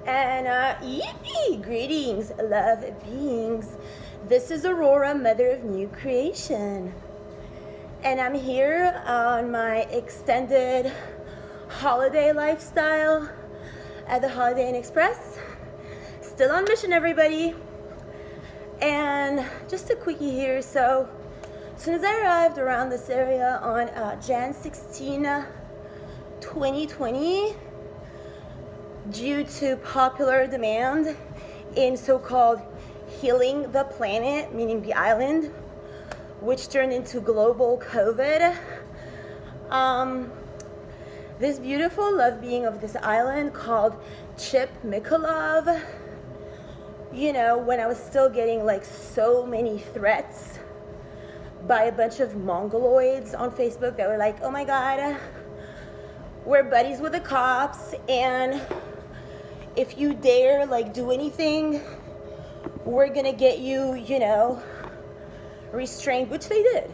And yippee! Greetings, love beings. This is Aurora, mother of new creation. And I'm here on my extended holiday lifestyle at the Holiday Inn Express. Still on mission, everybody. And just a quickie here. So, as soon as I arrived around this area on Jan 16, 2020, due to popular demand in so-called healing the planet, meaning the island, which turned into global COVID. This beautiful love being of this island called Chip Mikolov, you know, when I was still getting like so many threats by a bunch of mongoloids on Facebook that were like, oh my God, we're buddies with the cops, and if you dare like do anything, we're gonna get you, you know, restrained, which they did.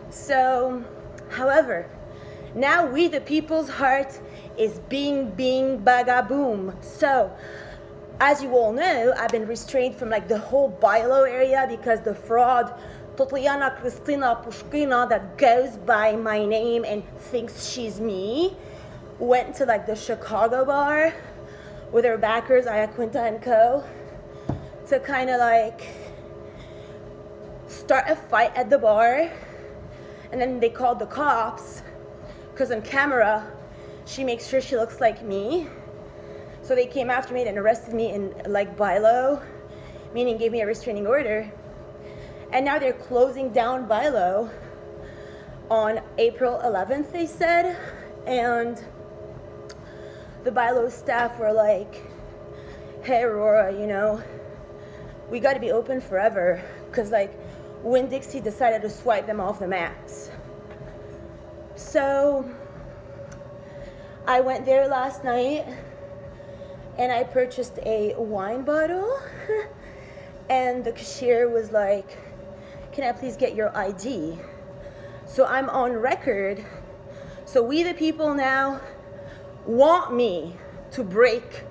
So, however, now we the people's heart is bing bing baga boom. So, as you all know, I've been restrained from like the whole Bilo area because the fraud Tatiana Kristina Pushkina that goes by my name and thinks she's me went to like the Chicago bar with her backers, Ayaquinta and Co., to kind of like start a fight at the bar. And then they called the cops because on camera she makes sure she looks like me. So they came after me and arrested me in like Bilo, meaning gave me a restraining order. And now they're closing down Bilo on April 11th, they said. And the Bilo staff were like, hey, Aurora, you know, we got to be open forever. Because, like, Winn-Dixie decided to swipe them off the maps. So, I went there last night and I purchased a wine bottle. And the cashier was like, can I please get your ID? So I'm on record. So we the people now want me to break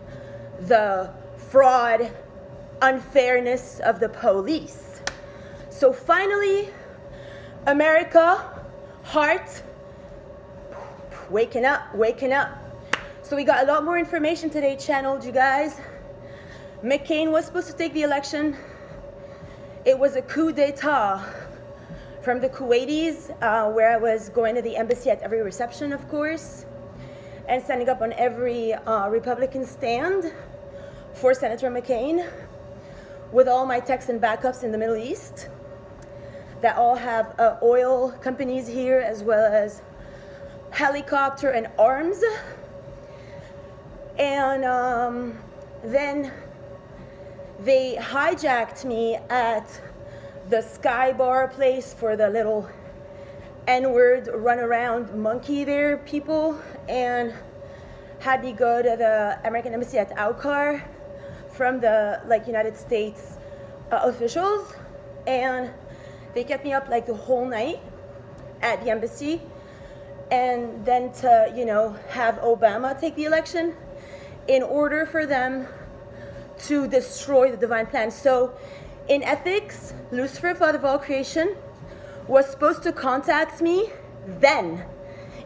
the fraud, unfairness of the police. So finally, America, heart, waking up, waking up. So we got a lot more information today channeled, you guys. McCain was supposed to take the election. It was a coup d'etat from the Kuwaitis, where I was going to the embassy at every reception, of course, and standing up on every Republican stand for Senator McCain, with all my techs and backups in the Middle East that all have oil companies here, as well as helicopter and arms. And then they hijacked me at the Sky Bar place for the little N-word runaround monkey there people, and had me go to the American Embassy at Aukar from the like United States officials, and they kept me up like the whole night at the embassy, and then to, you know, have Obama take the election in order for them to destroy the divine plan. So in ethics, Lucifer, father of all creation, was supposed to contact me then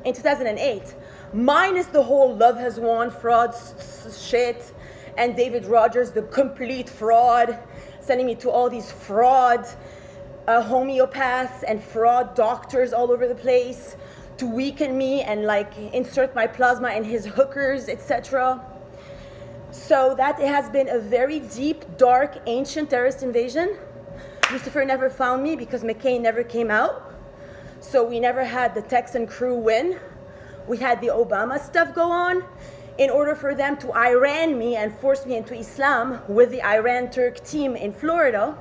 in 2008, minus the whole love has won fraud shit, and David Rogers, the complete fraud, sending me to all these fraud homeopaths and fraud doctors all over the place to weaken me and like insert my plasma in his hookers, etc. So that has been a very deep, dark, ancient terrorist invasion. Lucifer never found me because McCain never came out. So we never had the Texan crew win. We had the Obama stuff go on in order for them to Iran me and force me into Islam with the Iran-Turk team in Florida.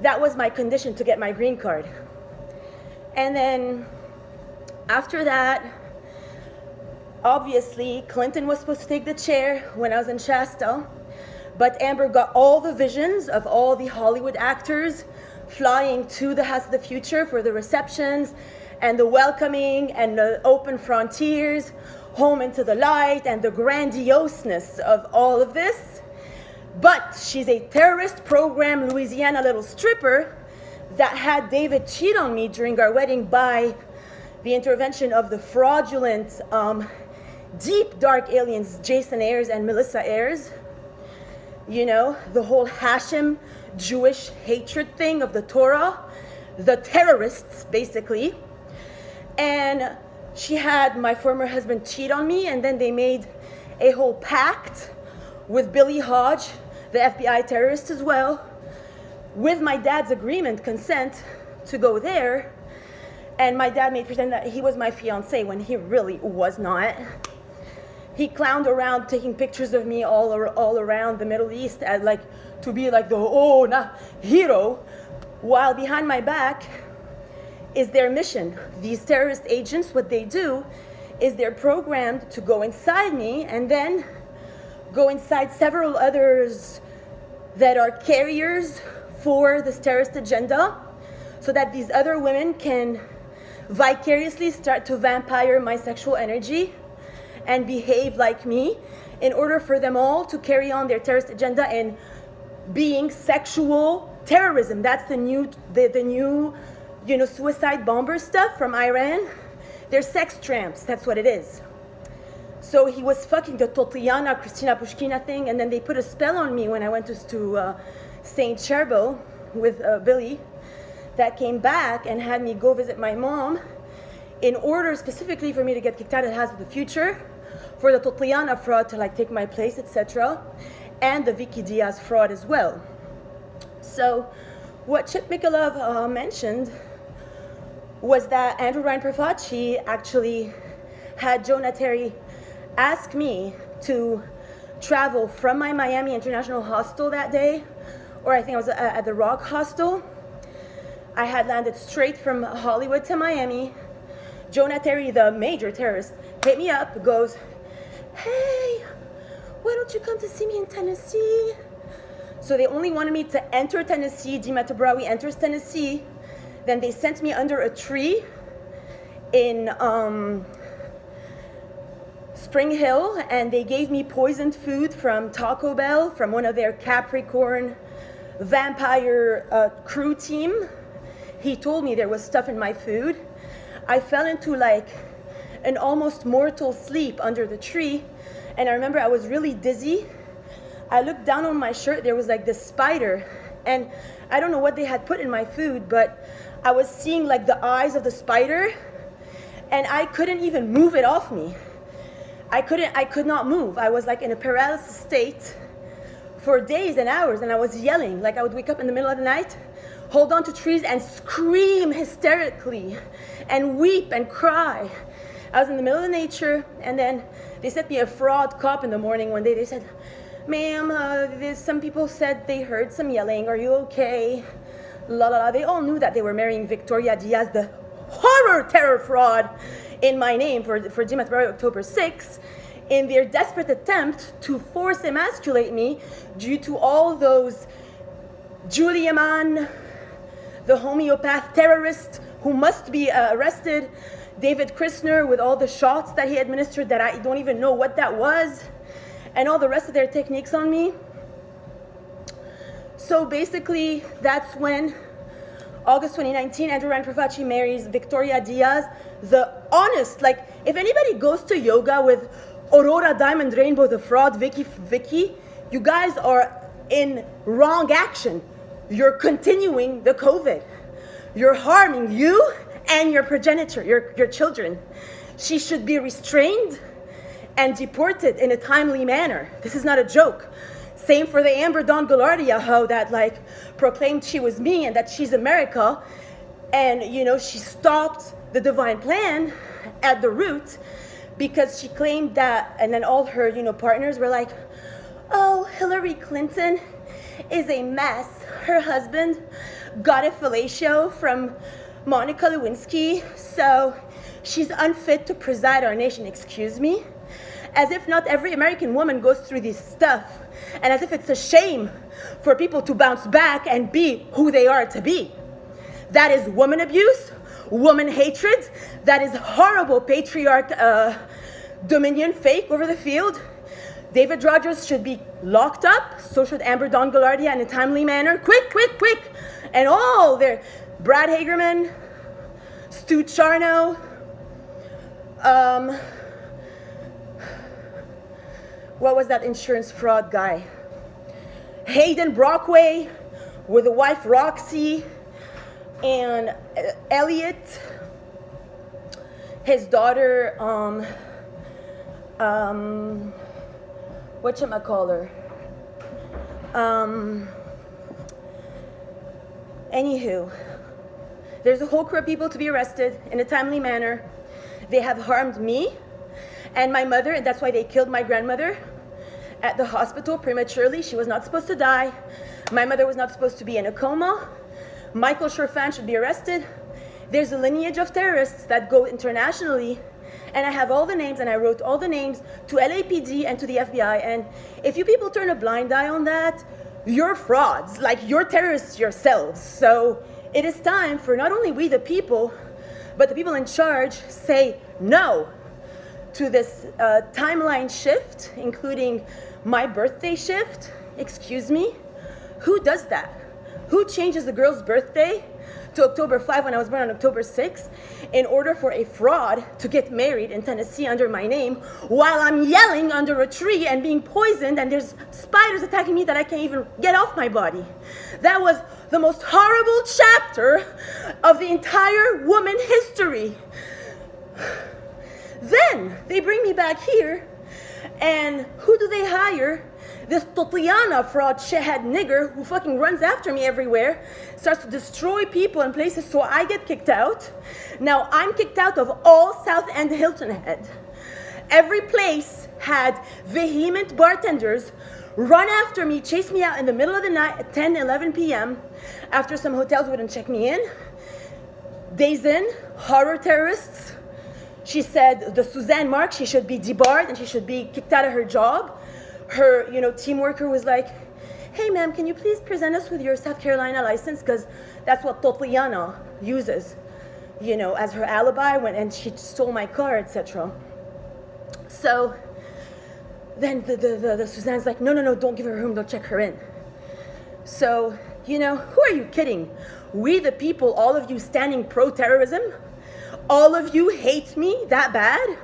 That was my condition to get my green card. And then after that, obviously, Clinton was supposed to take the chair when I was in Shasta, but Amber got all the visions of all the Hollywood actors flying to the House of the Future for the receptions and the welcoming and the open frontiers, home into the light and the grandioseness of all of this. But she's a terrorist program Louisiana little stripper that had David cheat on me during our wedding by the intervention of the fraudulent, deep dark aliens, Jason Ayers and Melissa Ayers. You know, the whole Hashem Jewish hatred thing of the Torah, the terrorists, basically. And she had my former husband cheat on me, and then they made a whole pact with Billy Hodge, the FBI terrorist as well, with my dad's agreement, consent to go there. And my dad made pretend that he was my fiance when he really was not. He clowned around taking pictures of me all around the Middle East as like to be like the hero, while behind my back is their mission. These terrorist agents, what they do is they're programmed to go inside me and then go inside several others that are carriers for this terrorist agenda, so that these other women can vicariously start to vampire my sexual energy and behave like me in order for them all to carry on their terrorist agenda and being sexual terrorism. That's the new, suicide bomber stuff from Iran. They're sex tramps, that's what it is. So he was fucking the Totliana, Christina Pushkina thing, and then they put a spell on me when I went to St. Cherbo with Billy, that came back and had me go visit my mom in order specifically for me to get kicked out of the House of the Future, for the Totliana fraud to like take my place, etc., and the Vicky Diaz fraud as well. So what Chip Mikulov mentioned was that Andrew Ryan Profaci actually had Jonah Terry ask me to travel from my Miami International Hostel that day, or I think I was at the Rock Hostel. I had landed straight from Hollywood to Miami. Jonah Terry, the major terrorist, hit me up, goes, "Hey, why don't you come to see me in Tennessee?" So they only wanted me to enter Tennessee. Dima Tabrawi enters Tennessee. Then they sent me under a tree in Spring Hill, and they gave me poisoned food from Taco Bell, from one of their Capricorn vampire crew team. He told me there was stuff in my food. I fell into like an almost mortal sleep under the tree, and I remember I was really dizzy. I looked down on my shirt, there was like this spider, and I don't know what they had put in my food, but I was seeing like the eyes of the spider, and I couldn't even move it off me. I could not move. I was like in a paralysis state for days and hours, and I was yelling. Like I would wake up in the middle of the night, hold on to trees and scream hysterically and weep and cry. I was in the middle of nature, and then they sent me a fraud cop in the morning one day. They said, "Ma'am, some people said they heard some yelling. Are you okay?" La la la. They all knew that they were marrying Victoria Diaz, the horror terror fraud in my name for Dima Tabrawi October 6th, in their desperate attempt to force emasculate me due to all those Julia Mann, the homeopath terrorist who must be arrested, David Christner with all the shots that he administered that I don't even know what that was, and all the rest of their techniques on me. So basically, that's when, August 2019, Andrew Ryan Profaci marries Victoria Diaz, the honest, like, if anybody goes to yoga with Aurora Diamond Rainbow, the fraud Vicky, you guys are in wrong action. You're continuing the COVID. You're harming you and your progenitor, your children. She should be restrained and deported in a timely manner. This is not a joke. Same for the Amber Dawn Galardia hoe that like proclaimed she was me and that she's America, and she stopped the divine plan at the root because she claimed that, and then all her partners were like, "Oh, Hillary Clinton is a mess. Her husband got a fellatio from Monica Lewinsky, so she's unfit to preside our nation." Excuse me? As if not every American woman goes through this stuff, and as if it's a shame for people to bounce back and be who they are to be. That is woman abuse, woman hatred, that is horrible patriarch Dominion fake over the field. David Rogers should be locked up. So should Amber Dawn Goulardia in a timely manner. Quick, quick, quick. And all their Brad Hagerman, Stu Charno, what was that insurance fraud guy? Hayden Brockway with a wife Roxy, and Elliot, his daughter, whatchamacallit? Anywho, there's a whole crew of people to be arrested in a timely manner. They have harmed me and my mother, and that's why they killed my grandmother at the hospital prematurely. She was not supposed to die. My mother was not supposed to be in a coma. Michael Sherfan should be arrested. There's a lineage of terrorists that go internationally, and I have all the names, and I wrote all the names to LAPD and to the FBI, and if you people turn a blind eye on that, you're frauds, like you're terrorists yourselves. So it is time for not only we the people, but the people in charge say no to this timeline shift, including my birthday shift. Excuse me? Who does that? Who changes a girl's birthday to October 5 when I was born on October 6 in order for a fraud to get married in Tennessee under my name while I'm yelling under a tree and being poisoned and there's spiders attacking me that I can't even get off my body? That was the most horrible chapter of the entire woman history. Then they bring me back here, and who do they hire? This Tatiana fraud shithead nigger who fucking runs after me everywhere, starts to destroy people in places, so I get kicked out. Now I'm kicked out of all South End Hilton Head. Every place had vehement bartenders run after me, chase me out in the middle of the night at 10, 11 p.m. after some hotels wouldn't check me in. Days in, horror terrorists. She said the Suzanne Mark, she should be debarred and she should be kicked out of her job. Her, team worker was like, hey ma'am, can you please present us with your South Carolina license? Because that's what Tatiana uses, as her alibi and she stole my car, etc. So then the Suzanne's like, no, don't give her a room, don't check her in. So, who are you kidding? We the people, all of you standing pro-terrorism, all of you hate me that bad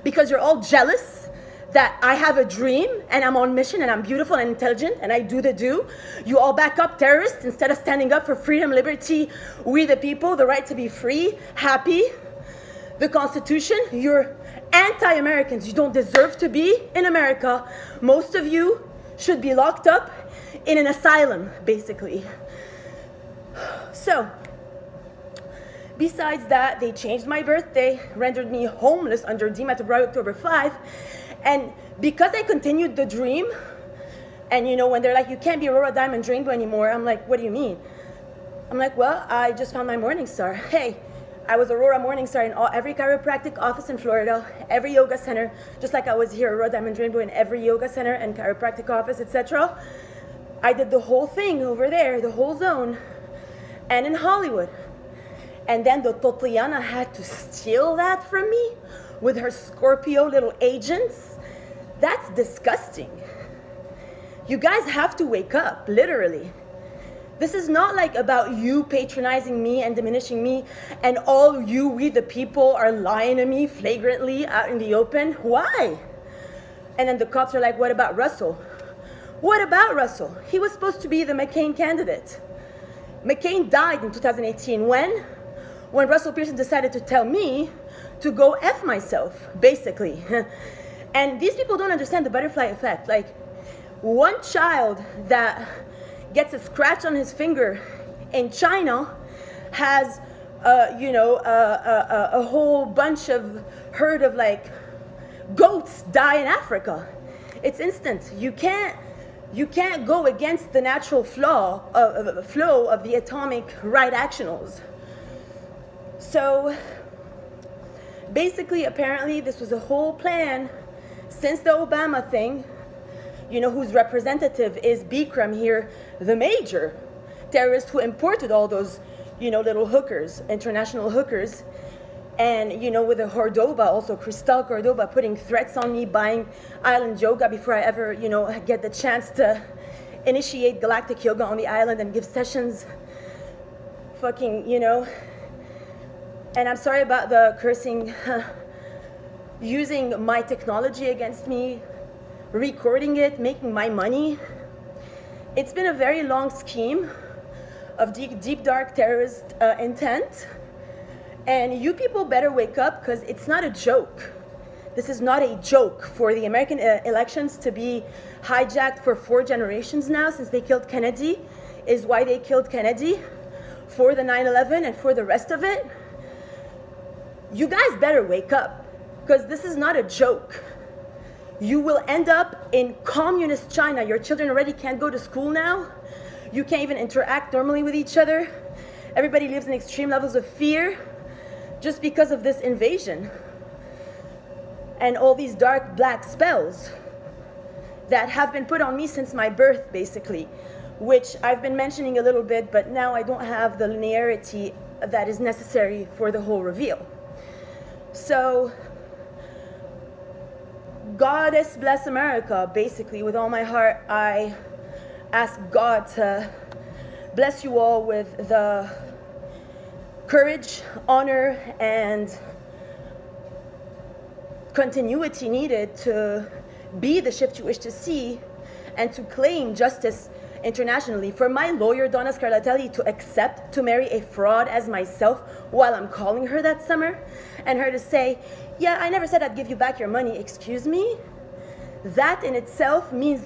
because you're all jealous that I have a dream and I'm on mission and I'm beautiful and intelligent and I do the do. You all back up terrorists instead of standing up for freedom, liberty, we the people, the right to be free, happy, the Constitution. You're anti-Americans. You don't deserve to be in America. Most of you should be locked up in an asylum, basically. So, besides that, they changed my birthday, rendered me homeless under DMAT to October 5. And because I continued the dream, and when they're like, you can't be Aurora Diamond Rainbow anymore, I'm like, what do you mean? I'm like, well, I just found my morning star. Hey, I was Aurora Morningstar in every chiropractic office in Florida, every yoga center, just like I was here, Aurora Diamond Rainbow, in every yoga center and chiropractic office, etc. I did the whole thing over there, the whole zone, and in Hollywood. And then the Tatiana had to steal that from me with her Scorpio little agents. That's disgusting. You guys have to wake up, literally. This is not like about you patronizing me and diminishing me and all you, we the people, are lying to me flagrantly out in the open. Why? And then the cops are like, what about Russell? What about Russell? He was supposed to be the McCain candidate. McCain died in 2018. When? When Russell Pearson decided to tell me to go F myself, basically. And these people don't understand the butterfly effect. Like, one child that gets a scratch on his finger in China has, a whole bunch of herd of goats die in Africa. It's instant. You can't go against the natural flow of the atomic right actionals. So basically, apparently, this was a whole plan since the Obama thing. Whose representative is Bikram here, the major terrorist who imported all those, little hookers, international hookers. And, you know, with the Cordoba, also Cristal Cordoba putting threats on me, buying Island Yoga before I ever, you know, get the chance to initiate Galactic Yoga on the island and give sessions. Fucking, you know. And I'm sorry about the cursing, using my technology against me, recording it, making my money. It's been a very long scheme of deep dark terrorist intent. And you people better wake up, because it's not a joke. This is not a joke for the American elections to be hijacked for 4 generations now, since they killed Kennedy, is why they killed Kennedy, for the 9/11 and for the rest of it. You guys better wake up, because this is not a joke. You will end up in communist China. Your children already can't go to school now. You can't even interact normally with each other. Everybody lives in extreme levels of fear just because of this invasion and all these dark black spells that have been put on me since my birth, basically, which I've been mentioning a little bit, but now I don't have the linearity that is necessary for the whole reveal. So, Goddess bless America, basically, with all my heart. I ask God to bless you all with the courage, honor, and continuity needed to be the shift you wish to see and to claim justice internationally. For my lawyer, Donna Scarlatelli, to accept to marry a fraud as myself while I'm calling her that summer, and her to say, yeah, I never said I'd give you back your money, excuse me? That in itself means the